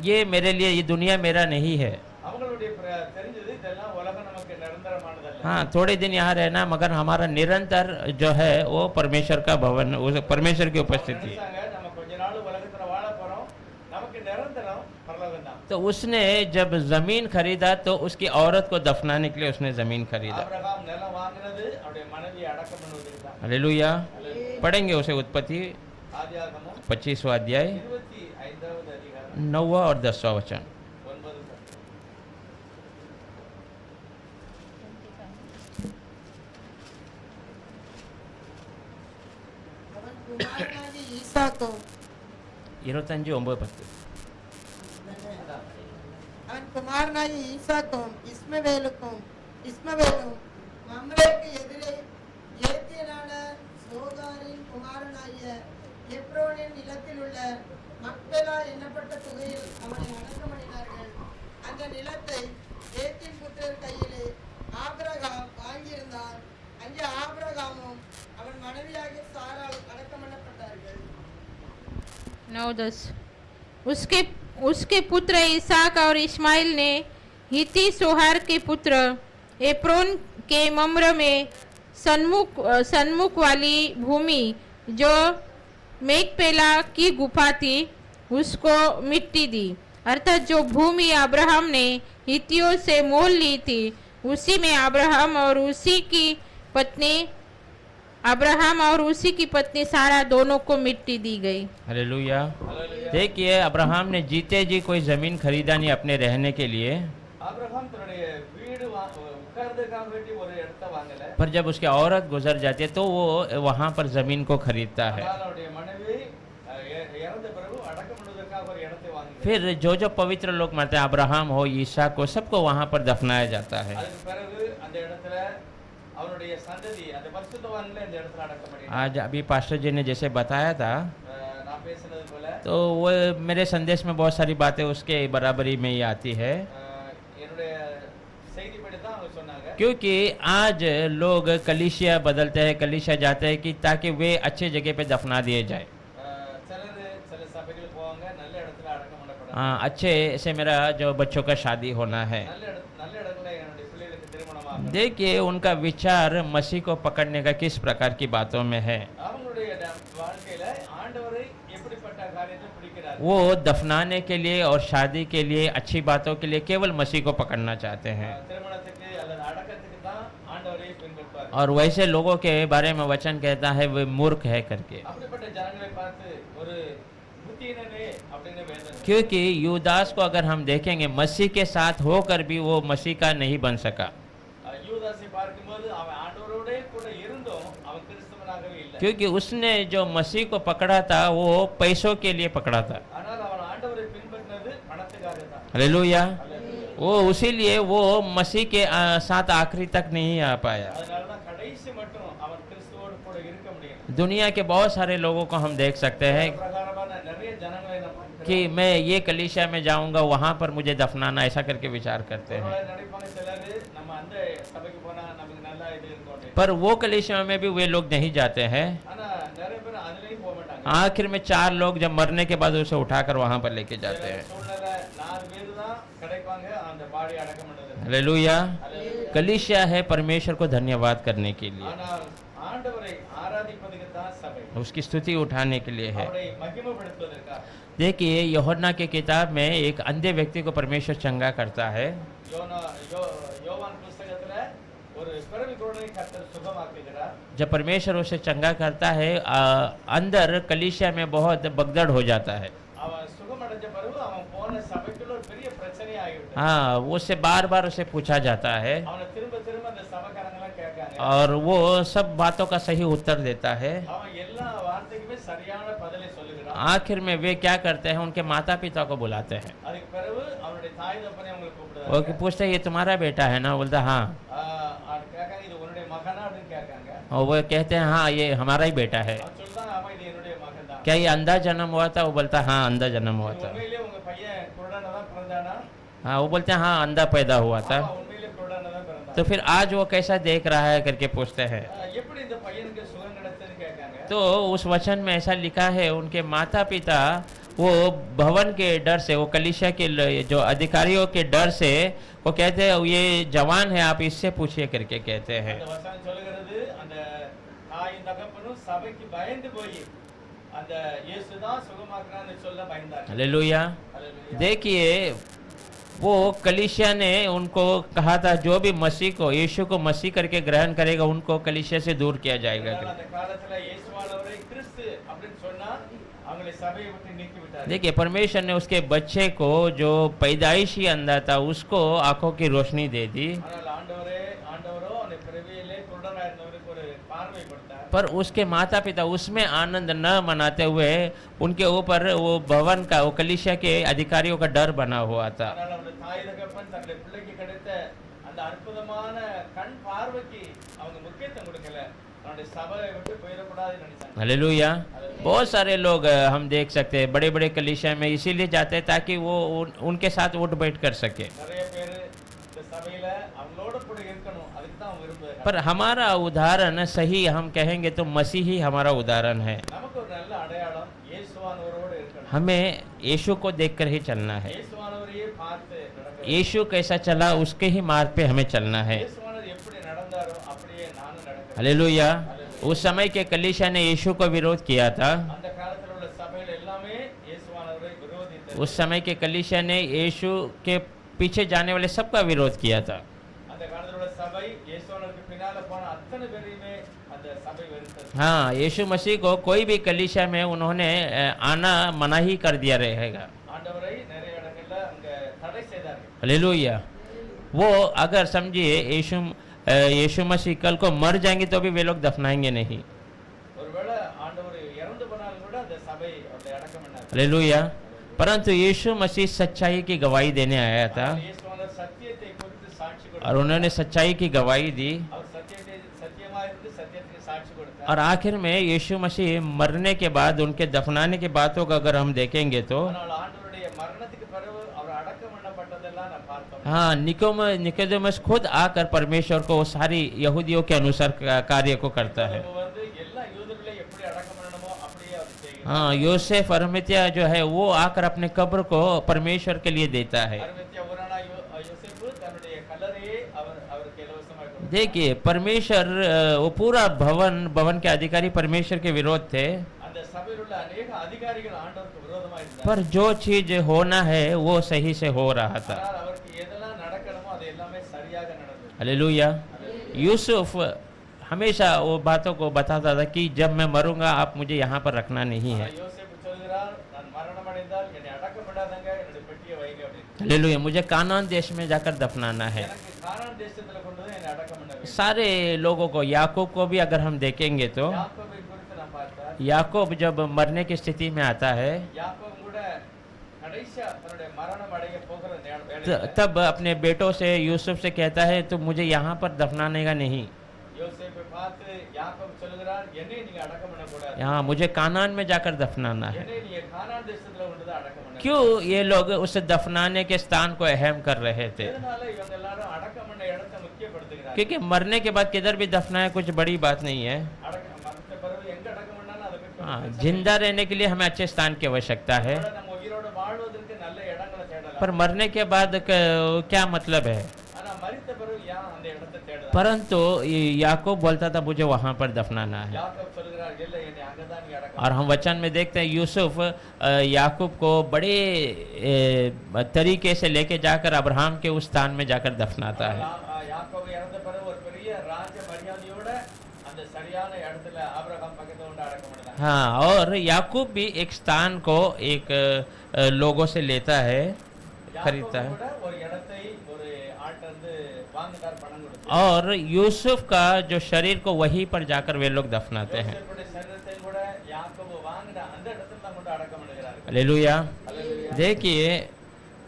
ये मेरे लिए, ये दुनिया मेरा नहीं है। அவங்களுடைய தெரிஞ்சது இதெல்லாம் உலகம் நமக்கு நிரந்தரமானதல்ல. हाँ थोड़े दिन यहाँ रहना, मगर हमारा निरंतर जो है वो परमेश्वर का भवन, वो परमेश्वर की उपस्थिति। நினைச்சாங்க நம்ம கொஞ்ச நாள் உலகத்துல வாழ போறோம், நமக்கு நிரந்தரம் பரலோகம் தான். तो उसने जब जमीन खरीदा तो उसकी औरत को दफनाने के लिए उसने जमीन खरीदा। ஆபிரகாம் நிலம் வாங்கினது அவருடைய மனைவியை அடக்கம் பண்ணுவதற்கு தான். हालेलुया। पढ़ेंगे उसे उत्पत्ति ஆதியாகமம் 25वां अध्याय 25வது அதிகாரம் 9वां और 10वां वचन। 9 அவன் குமாரனாகிய ஈசாக்கும் 25:9-10 அவன் குமாரனாகிய ஈசாக்கும் இஸ்மவேலும் மம்ரேக்கு எதிரே ஏத்தியனான சோகாரின் குமாரனாகிய எப்ரோனின் நிலத்தில் உள்ள மக்பெலா என்னப்பட்ட தொகையில் அவனை அடக்கம் பண்ணினார்கள். அந்த நிலத்தை ஏத்தின் புத்திரர் கையிலே ஆபிரகாம் வாங்கியிருந்தான். அங்கே ஆபிரகாமும் அவன் மனைவியாகிய சாராள் அடக்கம் பண்ணப்பட்டார்கள். 9-10 उसके पुत्र इसहाक और इस्माइल ने हित्ती सोहार के पुत्र एप्रोन के मम्र में सन्मुख वाली भूमि जो मेकपेला की गुफा थी उसको मिट्टी दी। अर्थात जो भूमि अब्राहम ने हित्तियों से मोल ली थी, उसी में अब्राहम और उसी की पत्नी सारा दोनों को मिट्टी दी गई। हालेलुया। देखिए अब्राहम ने जीते जी कोई जमीन खरीदा नहीं अपने रहने के लिए, ஆபிரகாம் தன்னுடைய வீடு உட்கார்றதுக்காக வேண்டி ஒரு இடத்தை வாங்கல. पर जब उसकी औरत गुजर जाती है तो वो वहां पर जमीन को खरीदता है। ஆனால் அவருடைய மனைவி இறந்த பிறகு அடக்கம் பண்ணுவதற்காக ஒரு இடத்தை வாங்குகிறார். फिर जो जो पवित्र लोग मरते हैं, अब्राहम हो, ईसा को, सबको वहां पर दफनाया जाता है। அதுக்கு பிறகு அந்த இடத்துல அவருடைய சந்ததி அந்த பரிசுத்தவான்களை அந்த இடத்துல அடக்கம் பண்ணினார். आज अभी पास्टर जी ने जैसे बताया था, நான் பேசினது போல तो वो मेरे संदेश में बहुत सारी बातें उसके बराबरी में ही आती है, என்னுடைய செய்திப்படி தான் அவங்க சொன்னாங்க. क्योंकि आज लोग कलीसिया बदलते हैं, कलीसिया जाते हैं कि ताकि वे अच्छे जगह पे दफना दिए जाए। சில சபைகளுக்கு போவாங்க, நல்ல இடத்துல அடக்கம் பண்ணப்படுறாங்க. हाँ अच्छे से मेरा जो बच्चों का शादी होना है। நல்ல இடத்துல என்னுடைய பிள்ளைகளுக்கு திருமணம் ஆகும். देखिए उनका विचार मसीह को पकड़ने का किस प्रकार की बातों में है। அவங்களுடைய வாழ்க்கையில ஆண்டவரை எப்படிப்பட்ட காரியத்தை பிடிக்கிறார்கள். वो दफनाने के लिए और शादी के लिए अच्छी बातों के लिए केवल मसीह को पकड़ना चाहते हैं। திருமணத்துக்கு அல்லது அடக்கத்துக்கு தான் ஆண்டவரை பின்பற்றுவார். और वैसे लोगों के बारे में वचन कहता है वे मूर्ख है करके, அப்படிப்பட்ட ஜனங்களை பார்த்து ஒரு புத்தியினனே அப்படின்னு வேதம். क्योंकि यूदास को अगर हम देखेंगे मसीह के साथ होकर भी वो मसीह का नहीं बन सका, யூதாசை பார்க்கும்போது அவன் ஆண்டவரோட கூட இருந்தும் அவன் கிறிஸ்தவனாகவே இல்லை. क्योंकि उसने जो मसीह को पकड़ा था वो पैसों के लिए पकड़ा था। ஆனால் அவன் ஆண்டவரை பின்பற்றினது பணத்துக்காக தான். हालेलुया। वो उसीलिए वो मसीह के साथ आखिरी तक नहीं आ पाया। அதனால தான் கடைசி மட்டும் அவன் கிறிஸ்துவோடு கூட இருக்க முடியும். दुनिया के बहुत सारे लोगों को हम देख सकते हैं பிரகாரமான நிறைய ஜனங்களை நம்ம பார்க்கிறோம். कि मैं ये कलीसिया में जाऊंगा वहां पर मुझे दफनाना, ऐसा करके विचार करते हैं। ஒருவேளை நினைப்பாங்க சிலர் நம்ம அந்த சபைக்கு போனா நமக்கு நல்லா இது இருக்கும். पर वो कलीसिया में भी वे लोग नहीं जाते हैं। ஆனா நிறைய பேர் அதுலயும் போக மாட்டாங்க. आखिर में 4 लोग जब मरने के बाद उसे उठाकर वहां पर लेके जाते हैं। சூழ்நிலை 4 பேர் தான் கிடைப்பாங்க அந்த பாடி அடக்கம் பண்றது. हालेलुया। कलीसिया है परमेश्वर को धन्यवाद करने के लिए, ஆனால் ஆண்டவரை ஆராதிப்பதற்கு தான் சபை. उसकी स्तुति उठाने के लिए है। அவரை மகிமைப்படுத்துவதற்காக. देखिए यूहन्ना के किताब में एक अंधे व्यक्ति को परमेश्वर चंगा करता है। யோவான் புத்தகத்துல ஒரு பிறவி குருடனை கர்த்தர் சுகமாக்குகிறார். जब परमेश्वर उसे चंगा करता है अंदर कलीसिया में बहुत भगदड़ हो जाता है। அவன் சுகமடைஞ்ச பிறகு அவன் போன சபைக்குள்ள ஒரு பெரிய பிரச்சனை ஆகிவிட்டது. हाँ, उससे बार बार उसे पूछा जाता है அவனை திரும்ப திரும்ப அந்த சபைக்காரங்களாம் கேட்காங்க. और वो सब बातों का सही उत्तर देता है। அவன் எல்லா வார்த்தைக்குமே சரியான பதிலை சொல்லுகிறான். आखिर में वे क्या करते हैं, उनके माता पिता को बुलाते हैं। அதுக்கு பிறகு அவனுடைய தாய் தப்பனை அவங்களை கூப்பிடுறாங்க. वो पूछते हैं ये तुम्हारा बेटा है ना? बोलता हाँ। கேட்காங்க இது உன்னுடைய மகனா அப்படின்னு கேட்காங்க. और वो कहते हैं हाँ ये हमारा ही बेटा है। அவன் சொல்றான் ஆமா இது என்னுடைய மகன் தான். क्या ये अंधा जन्म हुआ था? वो बोलता हाँ अंधा जन्म हुआ था। உண்மையிலேயே உங்க பையன் குருடனா தான் பிறந்தானா? हाँ, वो बोलते हैं हाँ अंधा पैदा हुआ था। ஆமா உண்மையிலேயே குருடனா தான் பிறந்தான். तो फिर आज वो कैसा देख रहा है करके पूछते हैं। எப்படி இந்த பையனுக்கு சுகம் கிடைச்சதுன்னு கேட்காங்க. तो उस वचन में ऐसा लिखा है उनके माता पिता वो भवन के डर से, वो कलीसिया के जो अधिकारियों के डर से वो कहते हैं ये जवान है आप इससे पूछिए करके कहते हैं। அந்த வசனம் சொல்லுகிறது அந்த தாயும் தகப்பனும் சபைக்கு பயந்து போய் அந்த இயேசுதான் சுகமாக்குறான்னு சொல்ல பயந்தாங்க. हालेलुया। அல்லேலூயா. देखिए वो कलीसिया ने उनको कहा था जो भी मसीह को यीशु को मसीह करके ग्रहण करेगा उनको कलीसिया से दूर किया जाएगा। அந்த காலத்துல இயேசுவானவரை கிறிஸ்து அப்படின்னு சொன்னா அவங்களை சபையை விட்டு நீக்கி விட்டார். देखिए परमेश्वर ने उसके बच्चे को जो पैदाइशी अंधा था उसको आंखों की रोशनी दे दी, ஆனால் ஆண்டவரோ அந்த பிறவியிலே குருடனா இருந்தவருக்கு ஒரு பார்வை கொடுத்தார். पर उसके माता पिता उसमें आनंद न मनाते हुए उनके ऊपर वो भवन का, वो कलीसिया के अधिकारियों का डर बना हुआ था। ஆனால் அவருடைய தாய் தகப்பன் தன்னுடைய பிள்ளைக்கு கிடைத்த அந்த அற்புதமான கண் பார்வைக்கு அவங்க முக்கியத்துவம் கொடுக்கல. அவனுடைய சபையை விட்டு போயிடக்கூடாதுன்னு நினைச்சாங்க. हालेलुया। बहुत सारे लोग हम देख सकते हैं बड़े बड़े कलीसिया में इसीलिए जाते हैं ताकि वो उनके साथ उठ बैठ कर सके। நிறைய பேர் இந்த சபையில அவங்களோட கூட இருக்கணும் அதுக்கு தான் அவங்க விரும்புறாங்க. पर हमारा उदाहरण सही हम कहेंगे तो मसीह ही हमारा उदाहरण है। நமக்கு ஒரு நல்ல அடையாளம் இயேசுவானவரோட இருக்கணும். हमें यीशु को देखकर ही चलना है। இயேசுவானவரையே பார்த்து நடக்கணும். यीशु कैसा चला उसके ही मार्ग पे हमें चलना है। இயேசுவானவர் எப்படி நடந்தாரோ அப்படியே நானும் நடக்கணும். हालेलुया। उस समय के कलीसिया ने यीशु को विरोध किया था। அந்த காலத்துல உள்ள சபையில எல்லாமே இயேசுவானவரை விரோதித்தது. उस समय के कलीसिया ने यीशु के पीछे जाने वाले सबका विरोध किया था। அந்த காலத்துல உள்ள சபை இயேசுவானவருக்கு பின்னால போன அத்தனை பேரையுமே அந்த சபை வெறுத்தது. हाँ, यीशु मसीह को कोई भी कलीसिया में उन्होंने आना मना ही कर दिया रहेगा। ஆண்டவரை நிறைய இடங்கள்ல அங்க தடை செய்தார்கள். हालेलुया। वो अगर समझिए यीशु मसीह कल को मर जाएंगे तो भी वे लोग दफनाएंगे नहीं। ஒருவேளை ஆண்டவர் இறந்து போனாலும் கூட அந்த சபை அவரை அடக்கம் பண்ணார். हालेलुया। परंतु यीशु मसीह सच्चाई की गवाही देने आया था இயேசுவானவர் சத்தியத்தை குறித்து சாட்சி और கொடுத்தார். उन्होंने सच्चाई की गवाही दी। அவர் சத்தியமா இருந்து சத்தியத்துக்கு சாட்சி கொடுத்தார். और आखिर में यीशु मसीह मरने के बाद उनके दफनाने की बातों को अगर हम देखेंगे तो ஆனால் ஆண்டவருடைய மரணத்துக்கு பிறகு அவர் அடக்கம் பண்ணப்பட்டதெல்லாம் நான் பார்த்தோம். हाँ, निकोदेमस खुद आकर परमेश्वर को सारी यहूदियों के अनुसार कार्य को करता है। நம்ம வந்து எல்லா யூதர்களையும் எப்படி அடக்கம் பண்ணணுமோ அப்படியே அவர் செய்கிறார். हाँ, यूसुफ अरमतिया जो है वो आकर अपने कब्र को परमेश्वर के लिए देता है। அருமத்திய ஊரான யோசேப்பு தன்னுடைய கல்லறையை அவருக்கு இலவசமாக கொடுத்தார். देखिए परमेश्वर वो पूरा भवन के अधिकारी परमेश्वर के विरोध थे। அந்த அந்த சபையில் உள்ள अनेक அதிகாரிகள் ஆண்டவருக்கு விரோதமா இருந்தாங்க. पर जो चीज होना है वो सही से हो रहा था। ஆனால் அவருக்கு எதெல்லாம் நடக்கணுமோ அது எல்லாமே சரியாக நடந்தது. हालेलुया। यूसुफ हमेशा वो बातों को बताता था कि जब मैं मरूंगा आप मुझे यहाँ पर रखना नहीं है। யோசேப்பு சொல்கிறார், நான் மரணம் அடைந்தால் என்னை அடக்கம் பண்ணாதங்க, என்னுடைய பெட்டியை வைங்க அப்படின்னு. हालेलुया। मुझे कानान देश में जाकर दफनाना है। எனக்கு கானான் தேசத்துல கொண்டு வந்து என்னை அடக்கம் பண்ண வேண்டும். सारे लोगों को, याकूब को भी अगर हम देखेंगे तो யாக்கோபை குறித்து நான் பார்த்தால் याकूब जब मरने की स्थिति में आता है யாக்கோபு கூட கடைசியா தன்னுடைய மரணம் அடைய போகிற வேளையில तब अपने बेटों से, यूसुफ से कहता है तो मुझे यहाँ पर दफनाने का नहीं, யோசேப்பை பார்த்து யாக்கோபு சொல்கிறார், என்னை நீங்க அடக்கம் பண்ண கூடாது, यहाँ मुझे कानान में जाकर दफनाना है। என்னை நீங்க கானான் தேசத்துல கொண்டு தான் அடக்கம் பண்ண. क्यों ये लोग उस दफनाने के स्थान को अहम कर रहे थे? இதனால இவங்க எல்லாரும் அடக்கம் பண்ண இடத்தை முக்கியப்படுத்துகிறாங்க. क्योंकि मरने के बाद किधर भी दफनाए कुछ बड़ी बात नहीं है। அடக்கம் மரணத்த பிறகு எங்க அடக்கம் பண்ணாலும் அதை பற்றி हाँ, जिंदा रहने के लिए हमें अच्छे स्थान की आवश्यकता है, நம்ம உயிரோட வாழ்வதற்கு நல்ல இடங்களை தேடலாம். पर मरने के बाद क्या मतलब है? ஆனா மரித்த பிறகு ஏன் அந்த இடத்தை தேடலாம்? परंतु याकूब बोलता था मुझे वहां पर दफनाना है। யாக்கோபு சொல்கிறார், இல்ல என்னை அங்கதான் நீ அடக்கம். और हम वचन में देखते हैं यूसुफ याकूब को बड़े तरीके से लेके जाकर अब्राहम के उस स्थान में जाकर दफनाता है। யாக்கோபு இறந்த பிறகு ஒரு பெரிய ராஜ மரியாதையோட அந்த சரியான இடத்துல ஆபிரகாம் பக்கத்துல கொண்டு அடக்கம் பண்ணாங்க. हाँ, और याकूब भी एक स्थान को एक लोगों से लेता है, खरीदता है। கூட ஒரு இடத்தை ஒரு ஆள்கிட்ட இருந்து வாங்குதார் பணம் கொடுத்து और यूसुफ का जो शरीर को वहीं पर जाकर वे लोग दफनाते हैं। யோசேப்புடைய சரீரத்தை கூட யாக்கோபு வாங்கின அந்த இடத்துல தான் கொண்டு அடக்கம் பண்ணுகிறார்கள். हालेलुया। அல்லேலூயா. देखिए,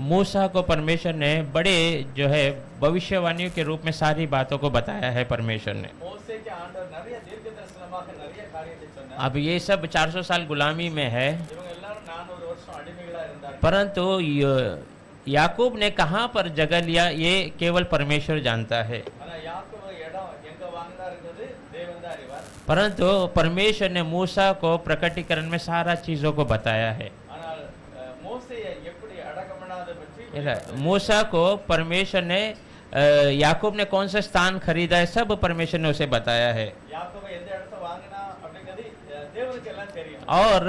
मूसा को परमेश्वर ने बड़े जो है भविष्यवाणियों के रूप में सारी बातों को बताया है परमेश्वर ने। மோசேக்கு ஆண்டவர் நிறைய தீர்க்கதரிசனமாக நிறைய காரியத்தை சொன்னார். अब ये सब 400 साल गुलामी में है, இவங்க எல்லாரும் 400 வருஷம் அடிமைகளா இருந்தார்கள். परंतु याकूब ने कहाँ पर जगह लिया ये केवल परमेश्वर जानता है। ஆனா யாக்கோபு இடம் எங்க வாங்கினாருங்கிறது தேவன் தான் அறிவார். परंतु परमेश्वर ने मूसा को प्रकटीकरण में सारा चीजों को बताया है। ஆனால் மோசேயை எப்படி அடக்கம் பண்ணாத பற்றி मूसा को परमेश्वर ने याकूब ने कौन सा स्थान खरीदा है सब परमेश्वर ने उसे बताया है। யாக்கோபு எந்த இடத்தை வாங்கினா அப்படிங்கிறது தேவனுக்கு எல்லாம் தெரியும். और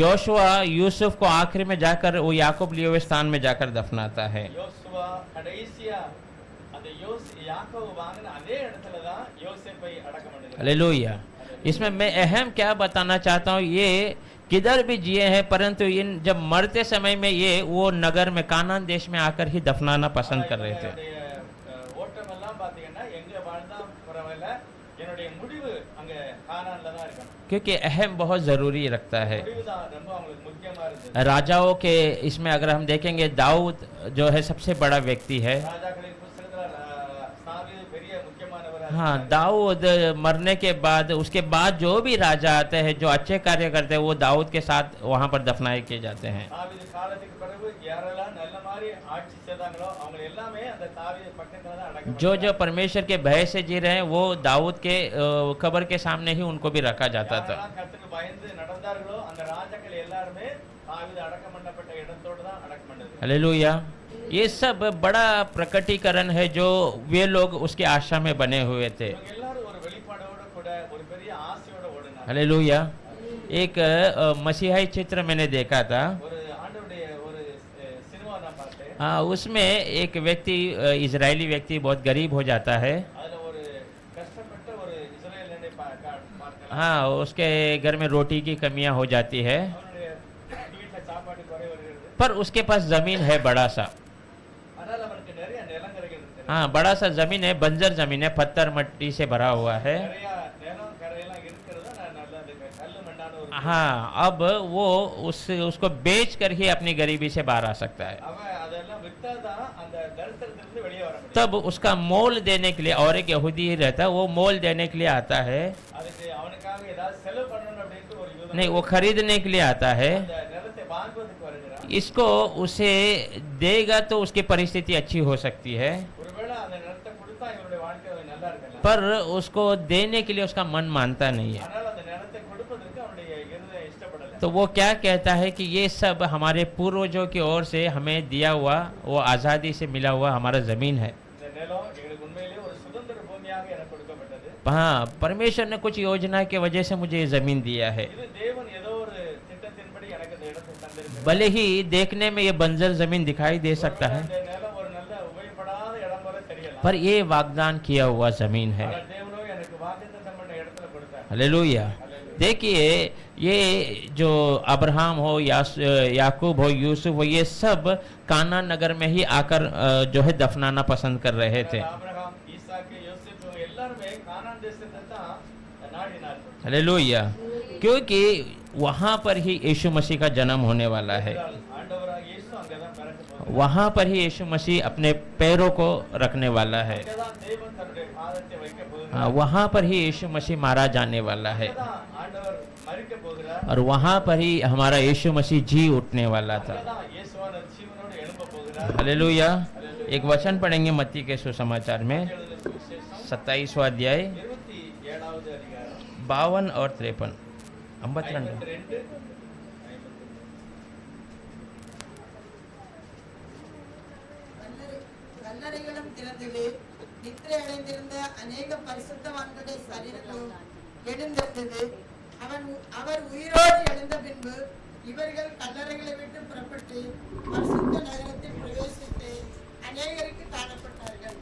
योशुआ यूसुफ को आखिरी में जाकर वो याकूब लिए हुए स्थान में जाकर दफनाता है। யோசுவா கடைசியா அந்த யாக்கோபு வாங்கின அதே இடத்துல தான் யோசேப்பை அடக்கம் பண்ணுகிறார். हालेलुया। इसमें मैं अहम क्या बताना चाहता हूँ, ये किधर भी जिए हैं, परंतु इन जब मरते समय में ये वो नगर में कानान देश में आकर ही दफनाना पसंद कर रहे थे। ஓட்டம் எல்லாம் பாத்தீங்கன்னா எங்க வாழ்ந்தா பரவாயில்ல, என்னுடைய முடிவு அங்க கானான்ல தான் இருக்கணும். क्योंकि अहम बहुत जरूरी रखता है। முடிவு தான் ரொம்ப அவங்களுக்கு முக்கியமா இருந்தது. राजाओं के इसमें अगर हम देखेंगे, दाऊद जो है सबसे बड़ा व्यक्ति है। ராஜாக்களின் புத்தகத்துல தாவீது பெரிய முக்கியமானவரா हाँ, दाऊद मरने के बाद उसके बाद जो भी राजा आते हैं जो अच्छे कार्य करते हैं वो दाऊद के साथ वहाँ पर दफनाए किए जाते हैं। தாவீது காலத்துக்கு பிறகு யாரெல்லாம் நல்ல மாதிரி ஆட்சி செய்தாங்களோ அவங்க எல்லாமே அந்த தாவீது பக்கத்துல தான் அடக்கம் जो परमेश्वर के भय से जी रहे हैं वो दाऊद के कब्र के सामने ही उनको भी रखा जाता था। யாரெல்லாம் கர்த்தருக்கு பயந்து நடந்தார்களோ அந்த ராஜாக்கள் எல்லாரும் தாவீது அடக்கம் பண்ணப்பட்ட இடத்தோட தான் அடக்கம் பண்ணது. हालेलुया। ये सब बड़ा प्रकटीकरण है जो वे लोग उसके आशा में बने हुए थे। இவங்க எல்லாரும் ஒரு வெளிப்பாடோட கூட ஒரு பெரிய ஆசையோட ஓடினாங்க. हालेलुया। एक मसीहाई चित्र मैंने देखा था। ஒரு ஆண்டவருடைய ஒரு சினிமா நான் பார்த்தேன். हाँ, उसमें एक व्यक्ति इजरायली व्यक्ति बहुत गरीब हो जाता है। அதுல ஒரு கஷ்டப்பட்ட ஒரு இஸ்ரேலியனை பார்க்கலாம். हाँ, उसके घर में रोटी की कमियां हो जाती है, அவனுடைய வீட்டுல சாப்பாடு குறை வருகிறது. पर उसके पास जमीन है बड़ा सा। ஆனால் அவனுக்கு நிறைய நிலங்கரைகள் இருக்கு. हाँ, बड़ा सा जमीन है, बंजर जमीन है, पत्थर मट्टी से भरा हुआ है। நிறைய நிலம் கரையெல்லாம் இருக்கிறது நல்லது, கல்லு மண்ணான ஒரு हाँ, अब वो उसको बेच कर ही अपनी गरीबी से बाहर आ सकता है। அவன் அதெல்லாம் வித்தாதான் அந்த தரித்திரத்திலிருந்து வெளியே வர முடியும். तब उसका मोल देने के लिए, और एक यहूदी ही रहता है, वो मोल देने के लिए आता है। அதுக்கு அவனுக்காக ஏதாவது செலவு பண்ணணும் அப்படின்ட்டு ஒரு யூதன் नहीं, वो खरीदने के लिए आता है। அந்த நிலத்தை வாங்குவதற்கு வருகிறான். इसको उसे देगा तो उसकी परिस्थिति अच्छी हो सकती है, ஒருவேளை அந்த நிலத்தை கொடுத்தா இவருடைய வாழ்க்கை நல்லா இருக்கலாம். पर उसको देने के लिए उसका मन मानता नहीं है। ஆனால் அந்த நிலத்தை கொடுப்பதற்கு அவனுடைய இருதயம் இஷ்டப்படல. तो वो क्या कहता है कि ये सब हमारे पूर्वजों की ओर से हमें दिया हुआ, वो आज़ादी से मिला हुआ हमारा ज़मीन है। இந்த நிலம் எங்களுக்கு உண்மையிலேயே ஒரு சுதந்திர பூமியாக எனக்கு கொடுக்கப்பட்டது. हाँ, परमेश्वर ने कुछ योजना की वजह से मुझे ये जमीन दिया है। இது தேவன் ஏதோ ஒரு திட்டத்தின்படி எனக்கு இந்த இடத்தை தந்திருக்கிறார். भले ही देखने में ये बंजर जमीन दिखाई दे सकता है, இந்த நிலம் ஒரு நல்ல உபயோகப்படாத இடம் போல தெரியலாம். पर ये वाग्दान किया हुआ जमीन है। ஆனால் தேவனோ எனக்கு வாக்குத்தத்தம் பண்ண இடத்துல கொடுத்தார். हालेलुया। देखिए, ये जो अब्राहम हो, याकूब हो, यूसुफ हो, ये सब कानान नगर में ही आकर जो है दफनाना पसंद कर रहे थे। ஆபிரகாம், ஈசாக்கு, யோசேப்பு இவங்க எல்லாருமே கானான் தேசத்தை தான் நாடினார்கள். हालेलुया। क्योंकि वहाँ पर ही यीशु मसीह का जन्म होने वाला है, ஆண்டவராக இயேசு அங்கதான் பிறக்க போகிறார். वहाँ पर ही यीशु मसीह अपने पैरों को रखने वाला है, அங்கதான் தேவன் தன்னுடைய பாதத்தை வைக்க போகிறார். हाँ, वहाँ पर ही यीशु मसीह मारा जाने वाला है, அங்கதான் ஆண்டவர் மரிக்க போகிறார். और वहाँ पर ही हमारा यीशु मसीह जी उठने वाला था। அங்கதான் இயேசுவானவர் ஜீவனோடு எழும்ப போகிறார். हालेलुया। एक वचन पढ़ेंगे मत्ती के सुसमाचार में, எழுதின சுவிசேஷம் 27वां अध्याय 27வது அதிகாரம் 52 और 53 52 52 கல்லறைகளும் திறந்தது. நித்திரை அடைந்திருந்த அநேக பரிசுத்தவான்களுடைய சரீரங்களும் எழுந்திருந்தது. அவர் உயிரோடு எழுந்த பின்பு இவர்கள் கல்லறைகளை விட்டு புறப்பட்டு பரிசுத்த நகரத்தில் பிரவேசித்து அநேகருக்கு காணப்பட்டார்கள்.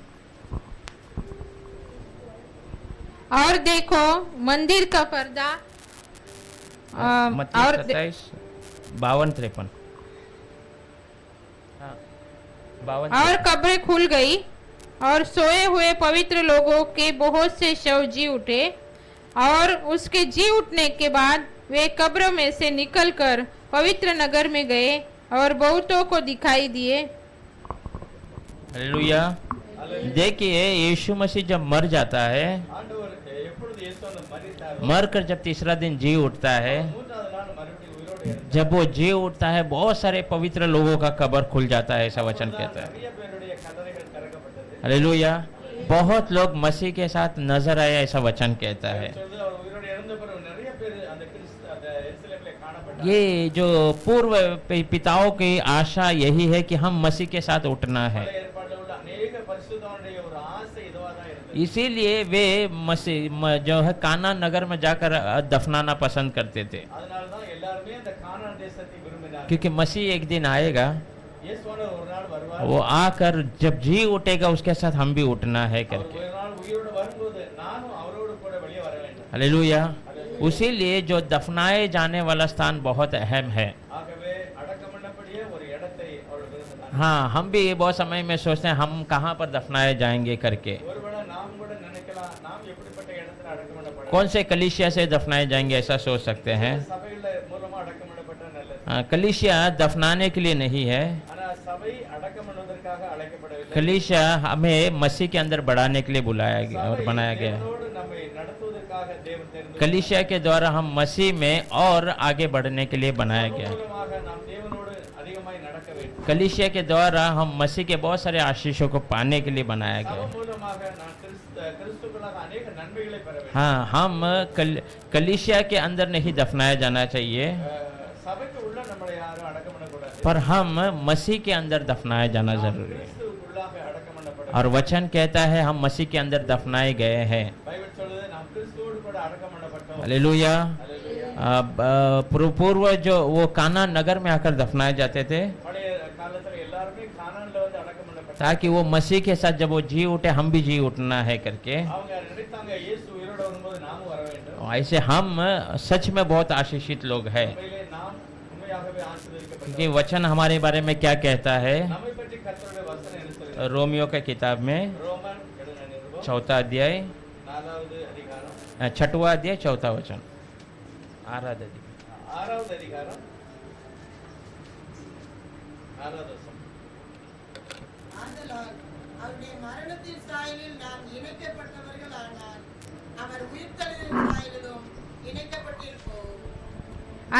और देखो मंदिर का पर्दा मत्ती और 27 52 53 हाँ, 52 और कब्रें खुल गई और सोए हुए पवित्र लोगों के बहुत से शव जी उठे, और उसके जी उठने के बाद वे कब्र में से निकलकर पवित्र नगर में गए और बहुतों को दिखाई दिए। हालेलुया। देखिए, यीशु मसीह जब मर जाता है, ஆண்டவர் எப்பொழுது இயேசுவானவர் மரித்தாரோ मरकर जब तीसरा दिन जी उठता है, மூன்றாவது நாள் மறுபடியும் உயிரோடு எழுந்தார். जब वो जी उठता है, बहुत सारे पवित्र लोगों का कब्र खुल जाता है, ऐसा वचन कहता है। நிறைய பேருடைய கல்லறைகள் திறக்கப்பட்டது. हालेलुया। बहुत लोग मसीह के साथ नजर आए, ऐसा वचन कहता है। சொல்றது அவர் உயிரோடு எழுந்த பிறகு நிறைய பேர் அந்த அந்த எருசலேமிலே காணப்பட்டார். ये जो पूर्व पिताओं की आशा यही है कि हम मसीह के साथ उठना है, பழைய ஏற்பாட்டில் உள்ள அநேக பரிசுத்தவான்களுடைய ஒரு ஆசை இதுவா தான் இருந்தது. इसीलिए वे जो है काना नगर में जाकर दफनाना पसंद करते थे, அதனால தான் எல்லாருமே அந்த கானான் தேசத்தை விரும்பினார்கள். क्योंकि मसीह एक दिन आएगा, இயேசுவானவர் ஒரு நாள் வருவார். वो आकर जब जी उठेगा उसके साथ हम भी उठना है அவர் करके। ஒரு நாள் உயிரோடு வரும்போது நானும் அவரோடு கூட வெளியே வர வேண்டும். हालेलुया। उसीलिए जो दफनाए जाने वाला स्थान बहुत अहम है। ஆகவே அடக்கம் பண்ணப்படியே ஒரு இடத்தை அவர் விரும்பினார். हाँ, हम भी बहुत समय में सोचते हैं हम कहाँ पर दफनाए जाएंगे करके, ஒருவேளை நாம் கூட நினைக்கலாம் நாம் எப்படிப்பட்ட இடத்துல அடக்கம் பண்ணப்பட कौन से कलीसिया से दफनाए जाएंगे, ऐसा सोच सकते हैं। சபையில மூலமா அடக்கம் பண்ணப்பட்ட நல்லது. हाँ, कलीसिया दफनाने के लिए नहीं है, ஆனா சபை அடக்கம் பண்ணுவதற்காக அழைக்கப்படவில்லை. कलीसिया हमें मसीह के अंदर बढ़ाने के लिए बुलाया गया और சபை बनाया गया है। தேவனோடு நம்மை நடத்துவதற்காக தேவன் தெரிந்து कलीसिया के द्वारा हम मसीह में और आगे बढ़ने के लिए बनाया गया है। மூலமாக நாம் தேவனோடு அதிகமாய் நடக்க வேண்டும். कलीसिया के द्वारा हम मसीह के बहुत सारे आशीषों को पाने के लिए बनाया गया சபை है। மூலமாக நான் கிறிஸ்துக்களாக अनेक நன்மைகளை பெற வேண்டும். हाँ, हम कलीसिया के अंदर नहीं दफनाया जाना चाहिए, சபைக்கு உள்ள நம்மளை யாரும் அடக்கம் பண்ணக்கூடாது. पर हम मसीह के अंदर दफनाया जाना जरूरी है। கிறிஸ்துவுக்குள்ளாக அடக்கம் பண்ணப்பட और वचन कहता है हम मसीह के अंदर दफनाए गए हैं। பைபிள் சொல்லுது நாம் கிறிஸ்துவோடு கூட அடக்கம் பண்ணப்பட்டோம். हालेलुया। அல்லேலூயா. पूर्व जो वो काना नगर में आकर दफनाए जाते थे, பழைய காலத்துல எல்லாருமே கானான்ல வந்து அடக்கம் பண்ணப்பட்டாங்க. ताकि वो मसीह के साथ जब वो जी उठे हम भी जी उठना है करके। அவங்க நினைத்தாங்க இயேசு உயிரோடு வரும்போது நாமும் வர வேண்டும். ऐसे हम सच में बहुत आशीषित लोग हैं, உண்மையிலே நாம் உண்மையாகவே ஆசீர்வதிக்கப்பட்டோம். क्योंकि वचन हमारे बारे में क्या कहता है। நம்மை பற்றி கர்த்தருடைய வசனம் என்ன சொல்கிறது? रोमियो की किताब में ரோமன் எழுதின நிருபம் 4वां अध्याय 4வது அதிகாரம் 6वां अध्याय 4वां वचन 6वां अध्याय 6வது அதிகாரம் 4வது வசனம். ஆதலால் அவருடைய மரணத்தின் சாயலில் நாம் இணைக்கப்பட்டவர்கள் ஆனால் அவர் உயிர்த்தெழுதலின் சாயலிலும் இணைக்கப்பட்டிருப்போம்.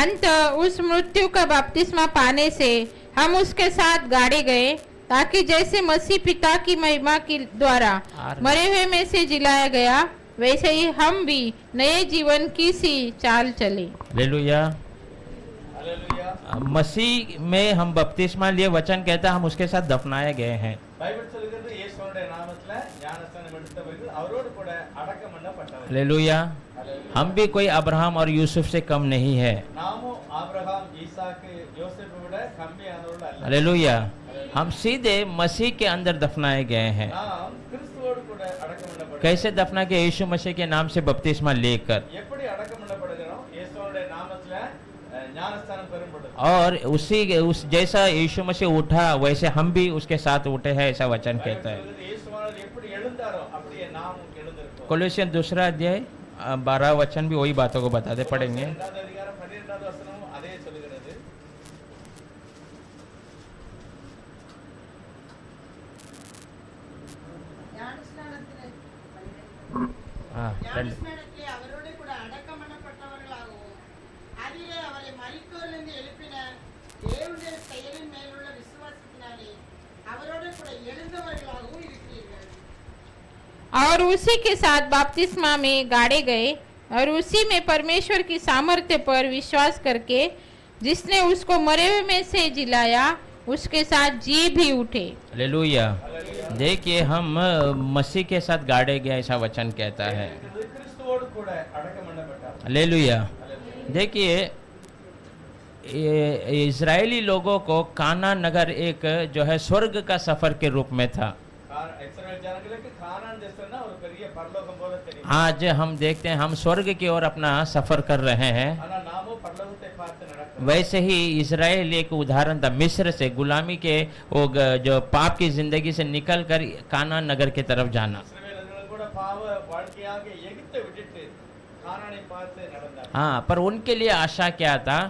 अंत उस मृत्यु का बपतिस्मा पाने से हम उसके साथ गाड़े गए, ताकि जैसे मसीह पिता की महिमा के द्वारा मरे हुए में से जिलाया गया, वैसे ही हम भी नए जीवन की सी चाल चले। हालेलुया। அல்லேலூயா. मसीह में हम बपतिस्मा लिए, वचन कहता है हम उसके साथ दफनाए गए हैं। பைபிள் சொல்கிறது இயேசுவோட நாமத்துல ஞானஸ்நானம் எடுத்தவர்கள் அவரோடு கூட அடக்கம் பண்ணப்பட்டார்கள். हालेलुया। हम भी कोई अब्राहम और यूसुफ से कम नहीं है। நாமும் ஆபிரகாம் ஈசாக்கு யோசேப்பை விட கம்மியானவர்கள் அல்ல. हालेलुया। हम सीधे मसीह के अंदर दफनाए गए हैं। நாம் கிறிஸ்துவோடு கூட அடக்கம் பண்ணப்படுகிறோம். कैसे दफना के? यीशु मसीह के नाम से बपतिस्मा लेकर, எப்படி அடக்கம் பண்ணப்படுகிறோம்? இயேசுவோட நாமத்துல ஞானஸ்நானம் பெறும்பொழுது. और उस जैसा यीशु मसीह उठा वैसे हम भी उसके साथ उठे हैं, ऐसा वचन कहता है। இயேசுவானவர் எப்படி எழுந்தாரோ அப்படியே நாமும் எழுந்திருக்கிறோம். कोलोसियन 2 अध्याय 12 वचन भी वही बातों को बताते पढ़ेंगे। 2 அதிகாரம் 12வது வசனமும் அதே சொல்லுகிறது. ஞானஸ்நானத்திலே हाँ, ஞானஸ்நானத்திலே அவரோடு கூட அடக்கம் பண்ணப்பட்டவர்களாகவும் அதிலே அவரை மரித்தோரிலிருந்து எழுப்பின தேவனுடைய செயலின் மேலுள்ள விசுவாசத்தினாலே அவரோடு கூட எழுந்தவர்களாகவும் இருக்கிறீர்கள். और उसी के साथ बपतिस्मा में गाड़े गए और उसी में परमेश्वर की सामर्थ्य पर विश्वास करके जिसने उसको मरे हुए में से जिलाया उसके साथ जी भी उठे। हालेलुया। देखिए हम मसीह के साथ गाड़े गए, ऐसा वचन कहता है। கிறிஸ்துவோடு கூட அடக்கம் பண்ணப்பட்டார். हालेलुया। देखिए इजरायली लोगों को काना नगर एक जो है स्वर्ग का सफर के रूप में था। இஸ்ரவேல் ஜனங்களுக்கு கானான் தேசம்னா ஒரு பெரிய பரலோகம் போல தெரியும். आज हम देखते हैं हम स्वर्ग की ओर अपना सफर कर रहे हैं। ஆனா நாமும் பரலோகத்தை பார்த்து நடக்கிறோம். वैसे ही इजराइल एक उदाहरण था, मिस्र से गुलामी के वो जो पाप की जिंदगी से निकल कर काना नगर की तरफ जाना। இஸ்ரவேலர்கள் கூட பாவ வாழ்க்கையாக எகிப்தை விட்டுட்டு கானானை பார்த்து நடந்தார். हाँ, पर उनके लिए आशा क्या था?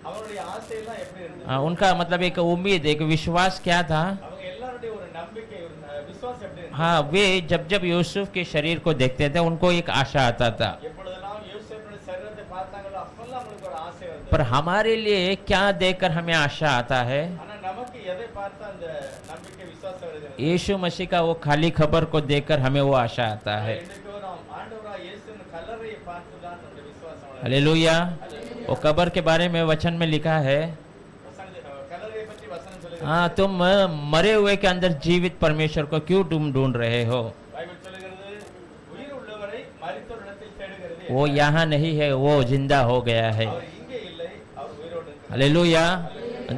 அவருடைய ஆசையெல்லாம் எப்படி இருந்தது? उनका मतलब एक उम्मीद, एक विश्वास क्या था? அவங்க எல்லாருடைய ஒரு நம்பிக்கை, ஒரு விசுவாசம் எப்படி இருந்தது? हाँ, वे जब यूसुफ के शरीर को देखते थे उनको एक आशा आता था। எப்பொழுதெல்லாம் யோசேப்புடைய சரீரத்தை பார்த்தாங்களோ அப்பெல்லாம் அவங்களுக்கு ஒரு ஆசை வந்தது. पर हमारे लिए क्या देखकर हमें आशा आता है? ஆனா நமக்கு எதை பார்த்தா அந்த நம்பிக்கை விசுவாசம் வருகிறது? यीशु मसीह का वो खाली खबर को देखकर हमें वो आशा आता है। இன்னைக்கு நாம் ஆண்டவராகிய இயேசுவின் கல்லறையை பார்த்து தான் நம்முடைய விசுவாசம் வளரும். हालेलुया। वो कब्र के बारे में वचन में लिखा है, கல்லறையை பற்றி வசனம் சொல்லுகிறது. हाँ तुम मरे हुए के अंदर जीवित परमेश्वर को क्यों तुम ढूंढ रहे हो? பைபிள் சொல்லுகிறது உயிர் உள்ளவரை மரித்தோரிடத்தில் தேடுகிறது. वो यहाँ नहीं है, वो जिंदा हो गया है। அவர் இங்கே இல்லை, அவர் உயிரோடு இருக்கிறார். हालेलुया।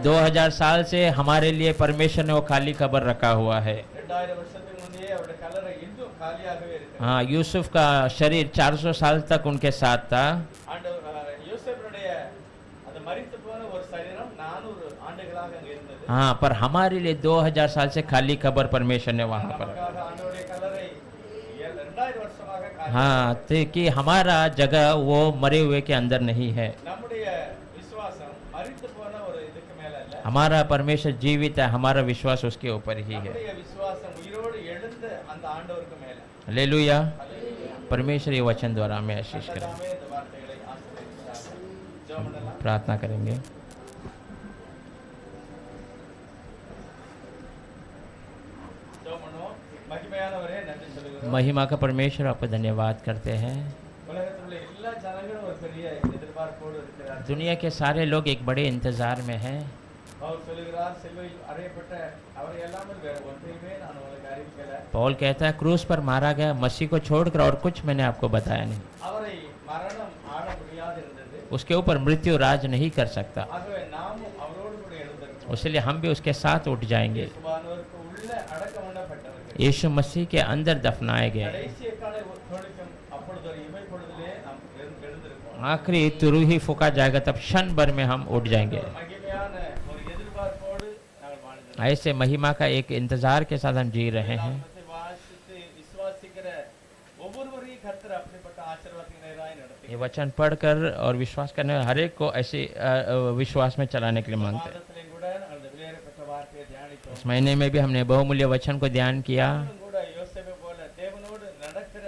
2000 साल से हमारे लिए परमेश्वर ने वो खाली खबर रखा हुआ है। 2000 வருஷத்துக்கு முன்னே அவருடைய கல்லறை இன்னும் காலியாகவே இருக்கிறது. हाँ, यूसुफ का शरीर 400 साल तक उनके साथ था। ஆண்டவர் யோசேப்புடைய அந்த மரித்து போன ஒரு சரீரம் 400 ஆண்டுகளாக அங்கே இருந்தது. हाँ, पर हमारे लिए 2000 साल से खाली खबर परमेश्वर ने वहाँ पर। நமக்காக ஆண்டவருடைய கல்லறை 2000 வருஷமாக காலியாக हाँ, तो कि हमारा जगह वो मरे हुए के अंदर नहीं है। நம்முடைய விசுவாசம் மரித்து போன ஒரு இதுக்கு மேல இல்ல. हमारा परमेश्वर जीवित है, हमारा विश्वास उसके ऊपर ही है। நம்முடைய விசுவாசம் உயிரோடு எழுந்த அந்த ஆண்டவருக்கு மேல. हालेलुया। परमेश्वर ये वचन द्वारा हमें आशीष करें। கர்த்தாவே இந்த வார்த்தைகளை ஆசீர்வதிப்பாராக. ஜெபம் பண்ணலாம். प्रार्थना करेंगे। ஜெபம் பண்ணுவோம். மகிமையானவரே நன்றி சொல்லுகிறோம். महिमा का परमेश्वर आपको धन्यवाद करते हैं। உலகத்தில் உள்ள எல்லா ஜனங்களும் ஒரு பெரிய எதிர்பார்ப்போடு இருக்கிறார். दुनिया के सारे लोग एक बड़े इंतजार में हैं। அவர் சொல்லுகிறார் சிலுவையில் அறையப்பட்ட அவரை எல்லாமே வேற ஒன்றையுமே நான் உங்களுக்கு அறிவிக்கல. पौल कहता है क्रूस पर मारा गया मसीह को छोड़कर और कुछ मैंने आपको बताया नहीं। அவரை மரணம் ஆள முடியாது இருந்தது. उसके ऊपर मृत्यु राज नहीं कर सकता, ஆகவே நாமும் அவரோடு கூட எழுந்திருக்கிறோம். इसलिए हम भी उसके साथ उठ जाएंगे। இயேசுவானவருக்கு உள்ள அடக்கம் பண்ணப்பட்டவர்கள் यीशु मसीह के अंदर दफनाए गए। கடைசி எக்காலை தொழிக்கும் அப்பொழுது ஒரு இமை பொழுதிலே நாம் எழுந்திருப்போம். आखिरी तुरु ही फूका जाएगा, तब क्षण भर में हम उठ जाएंगे। ஒரு மகிமையான ஒரு எதிர்பார்ப்போடு நாங்கள் வாழ்கிறோம். ऐसे महिमा का एक इंतजार के साथ हम जी रहे हैं। நாமத்தை வாசித்து விசுவாசிக்கிற ஒவ்வொருவரையும் கர்த்தர் அப்படிப்பட்ட ஆசீர்வாதத்துக்கு நேராய் நடத்தி ये वचन पढ़कर और विश्वास करने वाले हर एक को ऐसे विश्वास में चलाने के लिए मांगते हैं। மாதத்திலும் கூட அந்த வெளியேறப்பட்ட வார்த்தையை தியானித்தோம். इस महीने में भी हमने बहुमूल्य वचन को ध्यान किया। நானும் கூட யோசேப்பை போல தேவனோடு நடக்கிற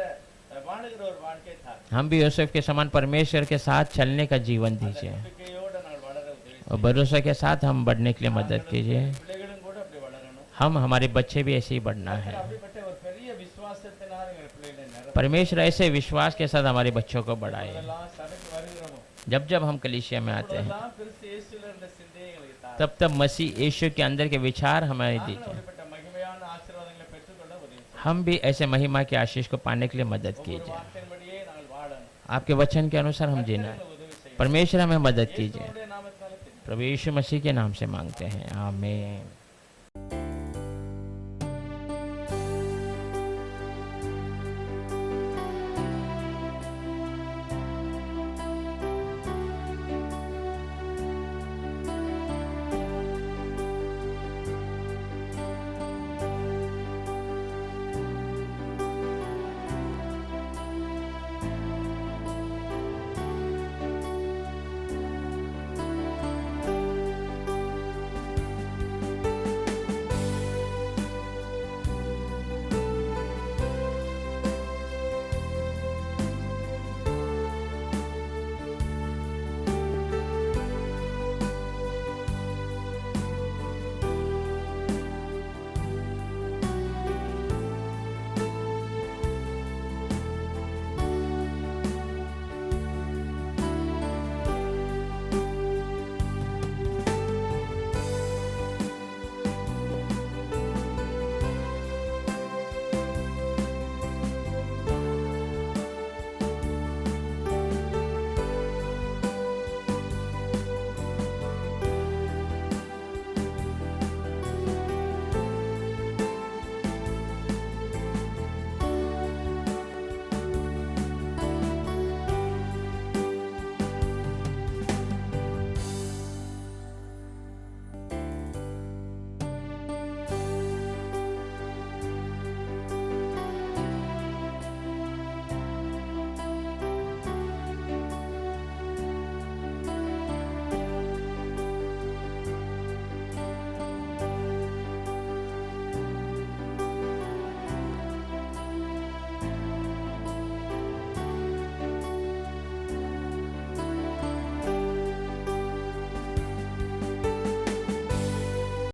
வாழுகிற ஒரு வாழ்க்கை தான். हम भी यूसुफ के समान परमेश्वर के साथ चलने का जीवन दीजिए நம்பிக்கையோடு நாங்கள் வளர உதவி और भरोसे के साथ हम बढ़ने के लिए मदद कीजिए। பிள்ளைகளும் கூட அப்படி வளரணும். हम हमारे बच्चे भी ऐसे ही बढ़ना है। அப்படிப்பட்ட ஒரு பெரிய விசுவாசத்தினால் எங்கள் பிள்ளைகளை நிரப்ப परमेश्वर ऐसे विश्वास के साथ हमारे बच्चों को बढ़ाए। எல்லாம் சபைக்கு வருகிறோமோ जब जब हम कलीसिया में आते हैं அப்பொழுதெல்லாம் கிறிஸ்து இயேசுவில இருந்த சிந்தையை எங்களுக்கு தாரும். तब तब मसीह यीशु के अंदर के विचार हमें நாங்களும் दीजिए। அப்படிப்பட்ட மகிமையான ஆசீர்வாதங்களை பெற்றுக்கொள்ள உதவி செய்யும். हम भी ऐसे महिमा के आशीष को पाने के लिए मदद ஒவ்வொரு कीजिए। வார்த்தையின்படியே நாங்கள் आपके वचन के अनुसार हम जीना है। परमेश्वर हमें मदद कीजिए। நாமத்தினால प्रभु यीशु मसीह के नाम से मांगते हैं, आमीन।